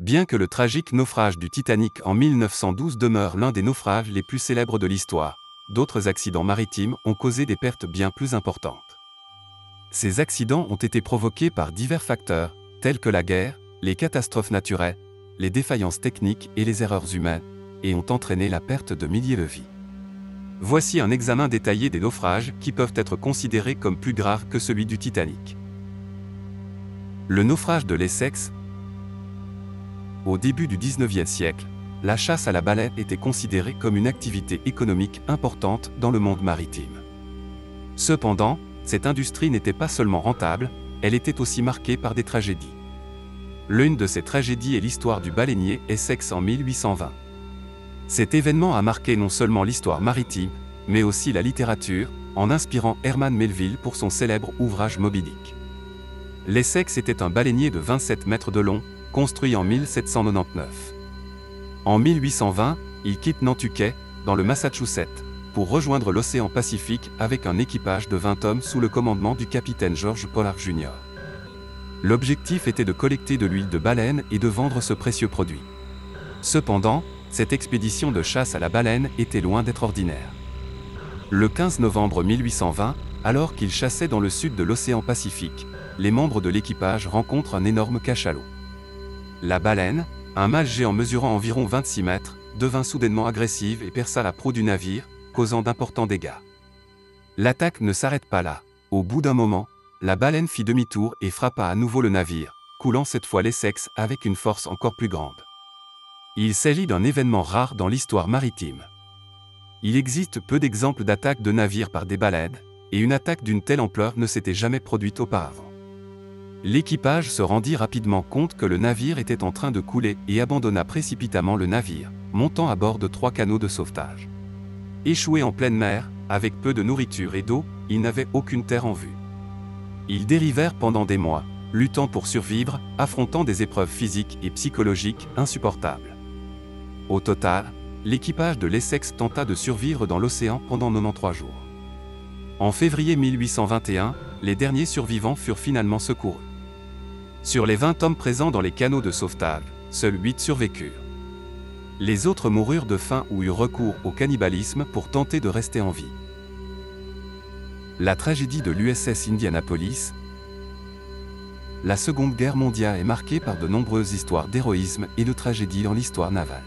Bien que le tragique naufrage du Titanic en 1912 demeure l'un des naufrages les plus célèbres de l'histoire, d'autres accidents maritimes ont causé des pertes bien plus importantes. Ces accidents ont été provoqués par divers facteurs, tels que la guerre, les catastrophes naturelles, les défaillances techniques et les erreurs humaines, et ont entraîné la perte de milliers de vies. Voici un examen détaillé des naufrages qui peuvent être considérés comme plus graves que celui du Titanic. Le naufrage de l'Essex. Au début du XIXe siècle, la chasse à la baleine était considérée comme une activité économique importante dans le monde maritime. Cependant, cette industrie n'était pas seulement rentable, elle était aussi marquée par des tragédies. L'une de ces tragédies est l'histoire du baleinier Essex en 1820. Cet événement a marqué non seulement l'histoire maritime, mais aussi la littérature, en inspirant Herman Melville pour son célèbre ouvrage Moby Dick. L'Essex était un baleinier de 27 mètres de long, construit en 1799. En 1820, il quitte Nantucket, dans le Massachusetts, pour rejoindre l'océan Pacifique avec un équipage de 20 hommes sous le commandement du capitaine George Pollard Jr. L'objectif était de collecter de l'huile de baleine et de vendre ce précieux produit. Cependant, cette expédition de chasse à la baleine était loin d'être ordinaire. Le 15 novembre 1820, alors qu'ils chassaient dans le sud de l'océan Pacifique, les membres de l'équipage rencontrent un énorme cachalot. La baleine, un mâle géant mesurant environ 26 mètres, devint soudainement agressive et perça la proue du navire, causant d'importants dégâts. L'attaque ne s'arrête pas là. Au bout d'un moment, la baleine fit demi-tour et frappa à nouveau le navire, coulant cette fois l'Essex avec une force encore plus grande. Il s'agit d'un événement rare dans l'histoire maritime. Il existe peu d'exemples d'attaques de navires par des baleines, et une attaque d'une telle ampleur ne s'était jamais produite auparavant. L'équipage se rendit rapidement compte que le navire était en train de couler et abandonna précipitamment le navire, montant à bord de 3 canots de sauvetage. Échoués en pleine mer, avec peu de nourriture et d'eau, ils n'avaient aucune terre en vue. Ils dérivèrent pendant des mois, luttant pour survivre, affrontant des épreuves physiques et psychologiques insupportables. Au total, l'équipage de l'Essex tenta de survivre dans l'océan pendant 93 jours. En février 1821, les derniers survivants furent finalement secourus. Sur les 20 hommes présents dans les canots de sauvetage, seuls 8 survécurent. Les autres moururent de faim ou eurent recours au cannibalisme pour tenter de rester en vie. La tragédie de l'USS Indianapolis. La Seconde Guerre mondiale est marquée par de nombreuses histoires d'héroïsme et de tragédies dans l'histoire navale.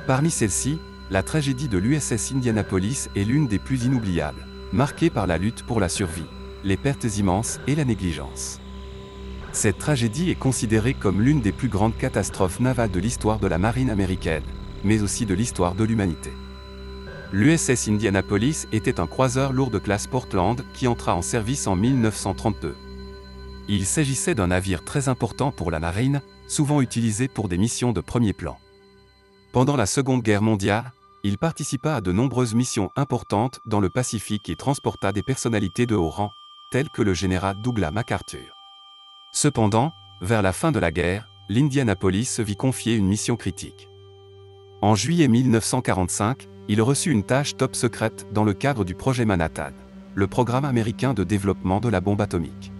Parmi celles-ci, la tragédie de l'USS Indianapolis est l'une des plus inoubliables, marquée par la lutte pour la survie, les pertes immenses et la négligence. Cette tragédie est considérée comme l'une des plus grandes catastrophes navales de l'histoire de la marine américaine, mais aussi de l'histoire de l'humanité. L'USS Indianapolis était un croiseur lourd de classe Portland qui entra en service en 1932. Il s'agissait d'un navire très important pour la marine, souvent utilisé pour des missions de premier plan. Pendant la Seconde Guerre mondiale, il participa à de nombreuses missions importantes dans le Pacifique et transporta des personnalités de haut rang, telles que le général Douglas MacArthur. Cependant, vers la fin de la guerre, l'Indianapolis se vit confier une mission critique. En juillet 1945, il reçut une tâche top secrète dans le cadre du projet Manhattan, le programme américain de développement de la bombe atomique.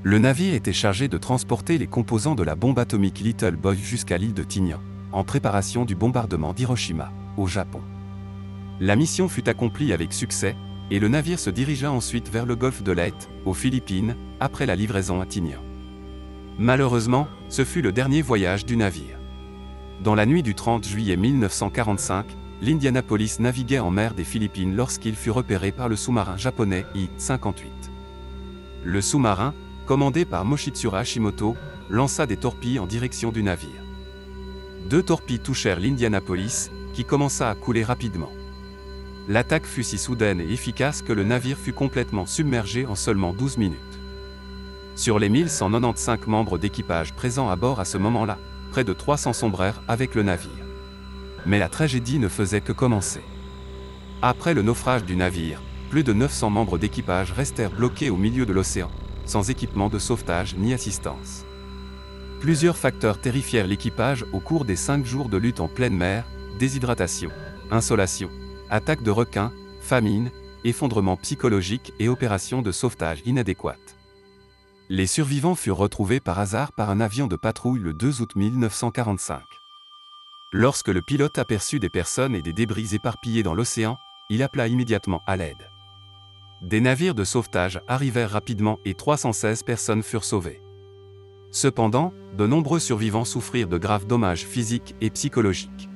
Le navire était chargé de transporter les composants de la bombe atomique Little Boy jusqu'à l'île de Tinian, en préparation du bombardement d'Hiroshima, au Japon. La mission fut accomplie avec succès, et le navire se dirigea ensuite vers le golfe de Leyte, aux Philippines, après la livraison à Tinian. Malheureusement, ce fut le dernier voyage du navire. Dans la nuit du 30 juillet 1945, l'Indianapolis naviguait en mer des Philippines lorsqu'il fut repéré par le sous-marin japonais I-58. Le sous-marin, commandé par Moshitsura Hashimoto, lança des torpilles en direction du navire. 2 torpilles touchèrent l'Indianapolis, qui commença à couler rapidement. L'attaque fut si soudaine et efficace que le navire fut complètement submergé en seulement 12 minutes. Sur les 1195 membres d'équipage présents à bord à ce moment-là, près de 300 sombrèrent avec le navire. Mais la tragédie ne faisait que commencer. Après le naufrage du navire, plus de 900 membres d'équipage restèrent bloqués au milieu de l'océan, sans équipement de sauvetage ni assistance. Plusieurs facteurs terrifièrent l'équipage au cours des 5 jours de lutte en pleine mer: déshydratation, insolation, attaques de requins, famine, effondrement psychologique et opérations de sauvetage inadéquates. Les survivants furent retrouvés par hasard par un avion de patrouille le 2 août 1945. Lorsque le pilote aperçut des personnes et des débris éparpillés dans l'océan, il appela immédiatement à l'aide. Des navires de sauvetage arrivèrent rapidement et 316 personnes furent sauvées. Cependant, de nombreux survivants souffrirent de graves dommages physiques et psychologiques.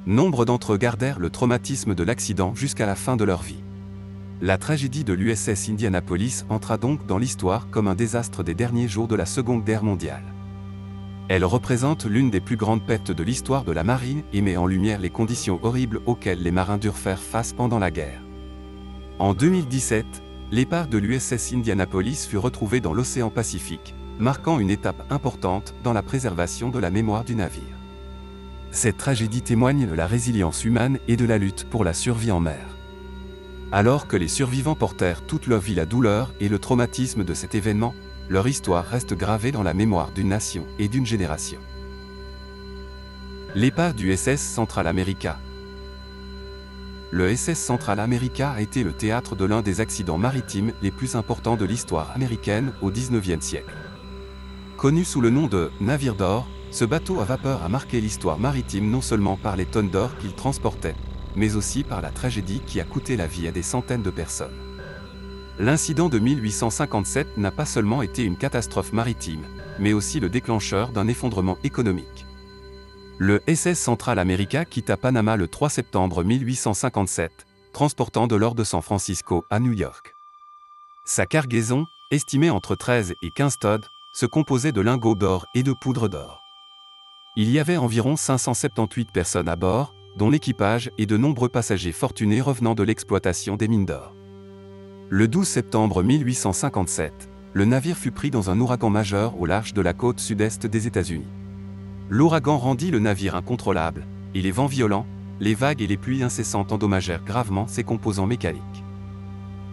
Nombre d'entre eux gardèrent le traumatisme de l'accident jusqu'à la fin de leur vie. La tragédie de l'USS Indianapolis entra donc dans l'histoire comme un désastre des derniers jours de la Seconde Guerre mondiale. Elle représente l'une des plus grandes pertes de l'histoire de la marine et met en lumière les conditions horribles auxquelles les marins durent faire face pendant la guerre. En 2017, l'épave de l'USS Indianapolis fut retrouvée dans l'océan Pacifique, marquant une étape importante dans la préservation de la mémoire du navire. Cette tragédie témoigne de la résilience humaine et de la lutte pour la survie en mer. Alors que les survivants portèrent toute leur vie la douleur et le traumatisme de cet événement, leur histoire reste gravée dans la mémoire d'une nation et d'une génération. L'épave du SS Central America. Le SS Central America a été le théâtre de l'un des accidents maritimes les plus importants de l'histoire américaine au XIXe siècle. Connu sous le nom de « navire d'or », ce bateau à vapeur a marqué l'histoire maritime non seulement par les tonnes d'or qu'il transportait, mais aussi par la tragédie qui a coûté la vie à des centaines de personnes. L'incident de 1857 n'a pas seulement été une catastrophe maritime, mais aussi le déclencheur d'un effondrement économique. Le SS Central America quitta Panama le 3 septembre 1857, transportant de l'or de San Francisco à New York. Sa cargaison, estimée entre 13 et 15 tonnes, se composait de lingots d'or et de poudre d'or. Il y avait environ 578 personnes à bord, dont l'équipage et de nombreux passagers fortunés revenant de l'exploitation des mines d'or. Le 12 septembre 1857, le navire fut pris dans un ouragan majeur au large de la côte sud-est des États-Unis. L'ouragan rendit le navire incontrôlable, et les vents violents, les vagues et les pluies incessantes endommagèrent gravement ses composants mécaniques.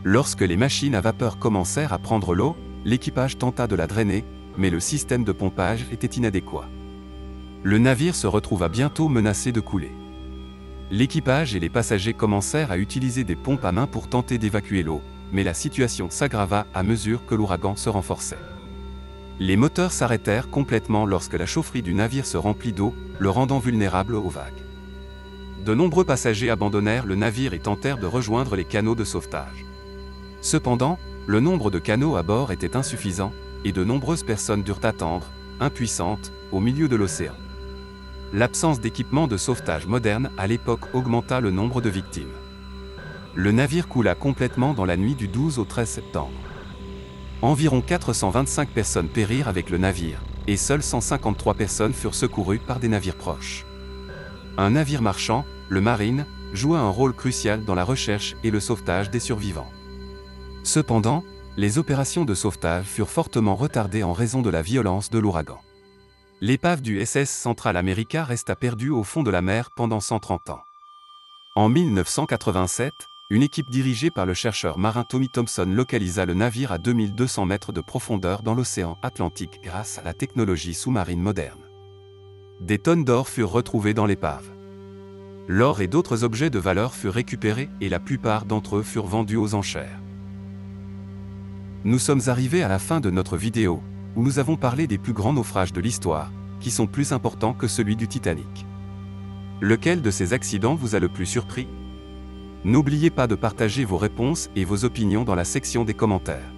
Lorsque les machines à vapeur commencèrent à prendre l'eau, l'équipage tenta de la drainer, mais le système de pompage était inadéquat. Le navire se retrouva bientôt menacé de couler. L'équipage et les passagers commencèrent à utiliser des pompes à main pour tenter d'évacuer l'eau, mais la situation s'aggrava à mesure que l'ouragan se renforçait. Les moteurs s'arrêtèrent complètement lorsque la chaufferie du navire se remplit d'eau, le rendant vulnérable aux vagues. De nombreux passagers abandonnèrent le navire et tentèrent de rejoindre les canaux de sauvetage. Cependant, le nombre de canaux à bord était insuffisant, et de nombreuses personnes durent attendre, impuissantes, au milieu de l'océan. L'absence d'équipement de sauvetage moderne à l'époque augmenta le nombre de victimes. Le navire coula complètement dans la nuit du 12 au 13 septembre. Environ 425 personnes périrent avec le navire, et seules 153 personnes furent secourues par des navires proches. Un navire marchand, le Marine, joua un rôle crucial dans la recherche et le sauvetage des survivants. Cependant, les opérations de sauvetage furent fortement retardées en raison de la violence de l'ouragan. L'épave du SS Central America resta perdue au fond de la mer pendant 130 ans. En 1987, une équipe dirigée par le chercheur marin Tommy Thompson localisa le navire à 2200 mètres de profondeur dans l'océan Atlantique grâce à la technologie sous-marine moderne. Des tonnes d'or furent retrouvées dans l'épave. L'or et d'autres objets de valeur furent récupérés et la plupart d'entre eux furent vendus aux enchères. Nous sommes arrivés à la fin de notre vidéo, où nous avons parlé des plus grands naufrages de l'histoire, qui sont plus importants que celui du Titanic. Lequel de ces accidents vous a le plus surpris? N'oubliez pas de partager vos réponses et vos opinions dans la section des commentaires.